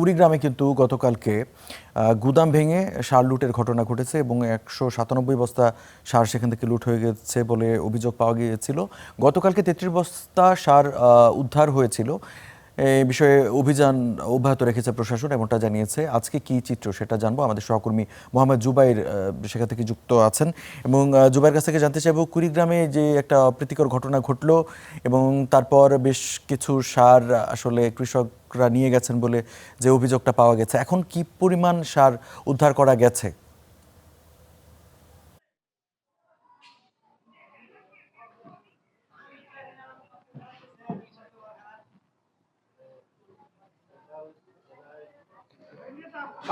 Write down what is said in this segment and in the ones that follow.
কুড়িগ্রামে কিন্তু গতকালকে গুদাম ভেঙে সার লুটের ঘটনা ঘটেছে এবং ১৯৭ বস্তা সার সেখান থেকে লুট হয়ে গেছে বলে অভিযোগ পাওয়া গিয়েছিল। গতকালকে ৩৩ বস্তা সার উদ্ধার হয়েছিল। এই বিষয়ে অভিযান অব্যাহত রেখেছে প্রশাসন, এমনটা জানিয়েছে। আজকে কি চিত্র সেটা জানবো। আমাদের সহকর্মী মোহাম্মদ জুবাইর সেখান থেকে যুক্ত আছেন এবং জুবাইর কাছ থেকে জানতে চাইব, কুড়িগ্রামে যে একটা অপ্রীতিকর ঘটনা ঘটলো এবং তারপর বেশ কিছু সার আসলে কৃষকরা নিয়ে গেছেন বলে যে অভিযোগটা পাওয়া গেছে, এখন কি পরিমাণ সার উদ্ধার করা গেছে?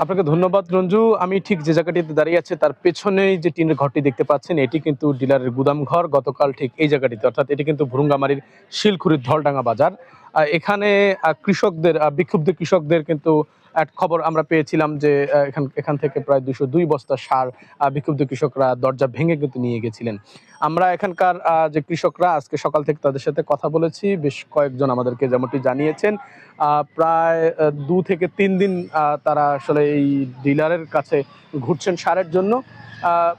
আপনাকে ধন্যবাদ রঞ্জু। আমি ঠিক যে জায়গাটিতে দাঁড়িয়ে আছে তার পেছনেই যে টিনের ঘরটি দেখতে পাচ্ছেন, এটি কিন্তু ডিলারের গুদাম ঘর। গতকাল ঠিক এই জায়গাটিতে, অর্থাৎ এটি কিন্তু ভুরুঙ্গামারীর শিলখুরির ধলডাঙ্গা বাজার। এখানে কৃষকদের, বিক্ষুব্ধ কৃষকদের কিন্তু এক খবর আমরা পেয়েছিলাম যে এখান থেকে প্রায় ২০২ বস্তা সার বিক্ষুব্ধ কৃষকরা দরজা ভেঙে কিন্তু নিয়ে গেছিলেন। আমরা এখানকার যে কৃষকরা আজকে সকাল থেকে তাদের সাথে কথা বলেছি। বেশ কয়েকজন আমাদেরকে যেমনটি জানিয়েছেন, প্রায় ২ থেকে ৩ দিন তারা আসলে এই ডিলারের কাছে ঘুরছেন সারের জন্য।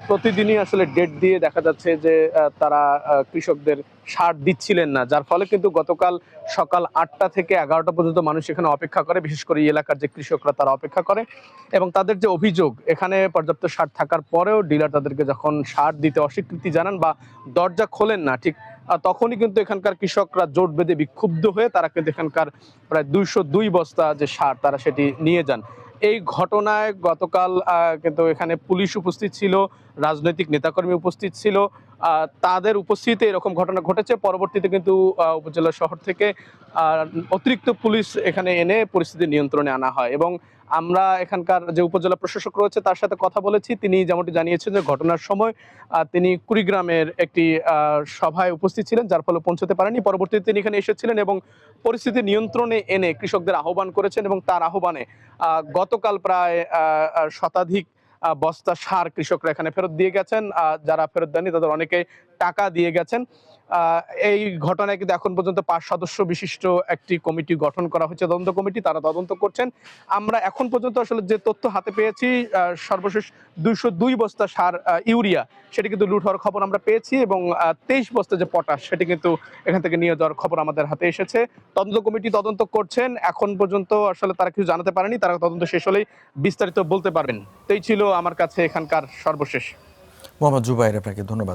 প্রতিদিনই আসলে ডেট দিয়ে দেখা যাচ্ছে যে তারা কৃষকদের সার দিচ্ছিলেন না, যার ফলে কিন্তু গতকাল সকাল ৮টা থেকে ১১টা পর্যন্ত মানুষ এখানে অপেক্ষা করে। বিশেষ করে এই এলাকার যে কৃষকরা তারা অপেক্ষা করে এবং তাদের যে অভিযোগ, এখানে পর্যাপ্ত সার থাকার পরেও ডিলার তাদেরকে যখন সার দিতে অস্বীকৃতি জানান বা দরজা খোলেন না, ঠিক তখনই কিন্তু এখানকার কৃষকরা জোট বেঁধে বিক্ষুব্ধ হয়ে তারা কিন্তু এখানকার প্রায় ২০২ বস্তা যে সার তারা সেটি নিয়ে যান। এই ঘটনায় গতকাল কিন্তু এখানে পুলিশ উপস্থিত ছিল, রাজনৈতিক নেতাকর্মী উপস্থিত ছিল। তাদের উপস্থিতিতে এরকম ঘটনা ঘটেছে। পরবর্তীতে কিন্তু উপজেলা শহর থেকে অতিরিক্ত পুলিশ এখানে এনে পরিস্থিতি নিয়ন্ত্রণে আনা হয় এবং আমরা এখানকার যে উপজেলা প্রশাসক রয়েছে তার সাথে কথা বলেছি। তিনি যেমনটি জানিয়েছেন যে ঘটনার সময় তিনি কুড়িগ্রামের একটি সভায় উপস্থিত ছিলেন, যার ফলে পৌঁছতে পারেননি। পরবর্তীতে তিনি এখানে এসেছিলেন এবং পরিস্থিতি নিয়ন্ত্রণে এনে কৃষকদের আহ্বান করেছেন এবং তার আহ্বানে গতকাল প্রায় শতাধিক বস্তা সার কৃষকরা এখানে ফেরত দিয়ে গেছেন। যারা ফেরত দেননি তাদের অনেকে টাকা দিয়ে গেছেন। এই ঘটনায় কিন্তু এখন পর্যন্ত ৫ সদস্য বিশিষ্ট একটি কমিটি গঠন করা হয়েছে, তদন্ত কমিটি। তারা তদন্ত করছেন। আমরা এখন পর্যন্ত আসলে যে তথ্য হাতে পেয়েছি, সর্বশেষ ২০২ বস্তা সার ইউরিয়া সেটি কিন্তু লুট হওয়ার খবর আমরা পেয়েছি এবং ২৩ বস্তা যে পটাশ সেটি কিন্তু এখান থেকে নিয়ে যাওয়ার খবর আমাদের হাতে এসেছে। তদন্ত কমিটি তদন্ত করছেন। এখন পর্যন্ত আসলে তারা কিছু জানাতে পারেনি। তারা তদন্ত শেষ হলেই বিস্তারিত বলতে পারবেন। এই ছিল আমার কাছে এখানকার সর্বশেষ। মোহাম্মদ জুবাইর, আপনাকে ধন্যবাদ।